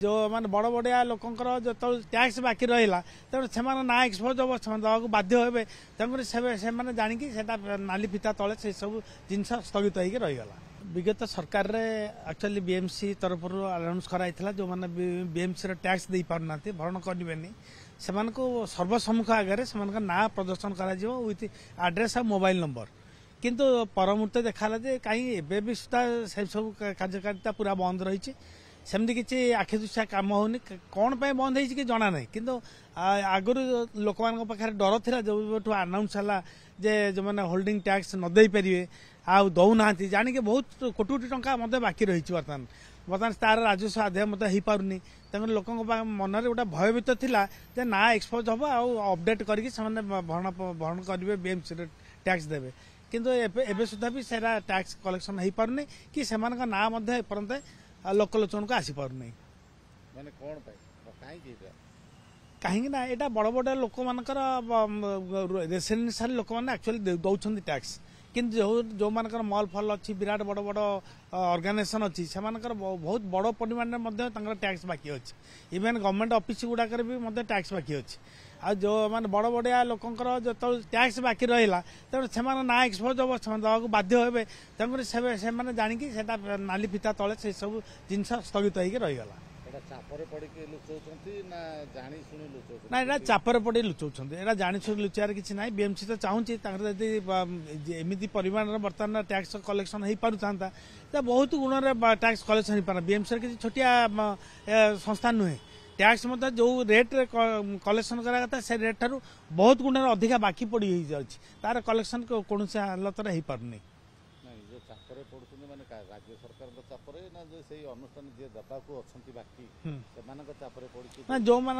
जो माने बड़ बड़िया लोकंकर जो टैक्स बाकी रहा तेणु से ना एक्सपोज हम दवाक बाध्य हे तेणुक से जाणिकी नाली फिता तले से सब जिनस स्थगित होगी रहीगला। विगत सरकार रे एक्चुअली बीएमसी तरफ अनाउंस कराइला जो मैंने बीएमसी टैक्स दे पारना भरण करेनि से सर्वसम्मुख आगे से ना प्रदर्शन कर विथ एड्रेस और मोबाइल नंबर किंतु परमुहूर्ते देखा जे कहीं एबे भी सुधा से सब कार्यकारिता पूरा बंद रही सेमती किसी आखि दुशा काम होनी कौन पे बंद हो जना ना कि आगुरी लोक पाखे डर था जो आनाउंस है जे जो मैंने होल्डिंग टैक्स न दे पारे आउ दौना जानिक बहुत कोटी कोटी टंका मत बाकी रही बर्तमान बर्तमान तार राजस्व आदाय मत हो पारनी तेणु लोक मन में गोटे भयभीत था जे ना एक्सपोज हम अपडेट करके भरण करेंगे बीएमसी टैक्स देवे किंतु एबे सुधा भी सेरा टैक्स कलेक्शन हो पारनी कि से ना एपर्यंत लोकलोचन को आसी पारनी कहीं ना यहाँ बड़ बड़ लोक मानकर रेसिडेंशियल लोक मैंने एक्चुअली दौरान टैक्स किंतु जो मानकर मॉल फल अच्छी विराट बड़ बड़ ऑर्गेनाइजेशन अच्छी से बहुत बड़ परिमाण टैक्स बाकी अच्छे इवेन गवर्नमेंट ऑफिस गुड़ाक भी टैक्स बाकी अच्छे आ जो माने बड़ बड़िया लोकंकर जो टैक्स बाकी रहा तेणु से ना एक्सपोज हम दवाक बाध्य हे तेणुक से जाणिकी नाली फिता तले से सब जिनस स्थगित होगी रहीगला। ना यहाँ चापर पड़े लुचाऊँ यहाँ जाशुणी लुचार किसी ना बीएमसी तो चाहूँगी एमती परिमाण बर्तमान टैक्स कलेक्शन हो पार था तो बहुत गुण में टैक्स कलेक्शन हो पार बीएमसी किसी छोटिया संस्था नुहे टैक्स मतलब जो रेट कलेक्शन करा से रेट ठारू बहुत गुण अधिका बाकी पड़ी तार कलेक्शन कौन से हालत हो पारनी ना जो मान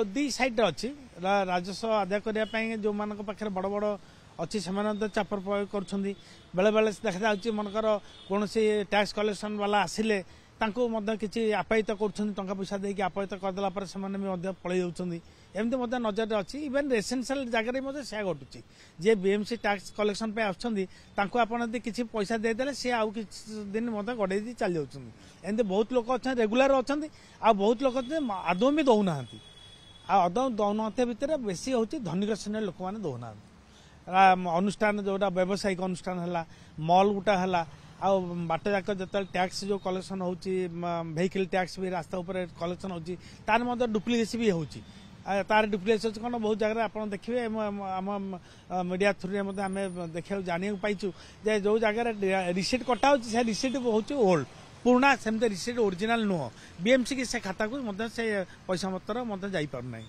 दी सैड अच्छी राजस्व आदाय करने जो मान पाखे बड़ बड़ अच्छी से चापर प्रयोग कर बेले बेले देखा जाऊँगी मनकर कौन टैक्स कलेक्शन वाला आसिले किसी आपायित कर पैसा देकी आपायित करदेला से पलि जाऊँगी एमती नजर अच्छी इवेन रेसिडेंशियल जगह से घटुची जे बीएमसी टैक्स कलेक्शन पे आपड़ी किसी पैसा देदेले सी आउ किसी दिन गड़े चली जाऊँ एमती बहुत लोग अच्छा रेगुलर अच्छा आ बहुत लोग आदौ भी दौना आदौ दौना भितर बेसी हूँ धनिक श्रेणी लोक मैंने दौना अनुष्ठान जोटा व्यावसायिक अनुष्ठान है मल गुटा है आ बाट जाक जो टैक्स जो कलेक्शन हो वेहिकल टैक्स भी रास्ता उपर कलेक्शन होची तार डुप्लिकेसी भी होची तार डुप्लिकेसी कौन बहुत जगह आप देखिए आम मीडिया थ्रू आम देखा जाना पाइचु जे जो जगह रिसीट कटा हो रिसीट हूँ ओल्ड पुराना सेमती रिसीट ओरिजिनल नुह बीएमसी की से खाता को से पैसा मतर जापार ना।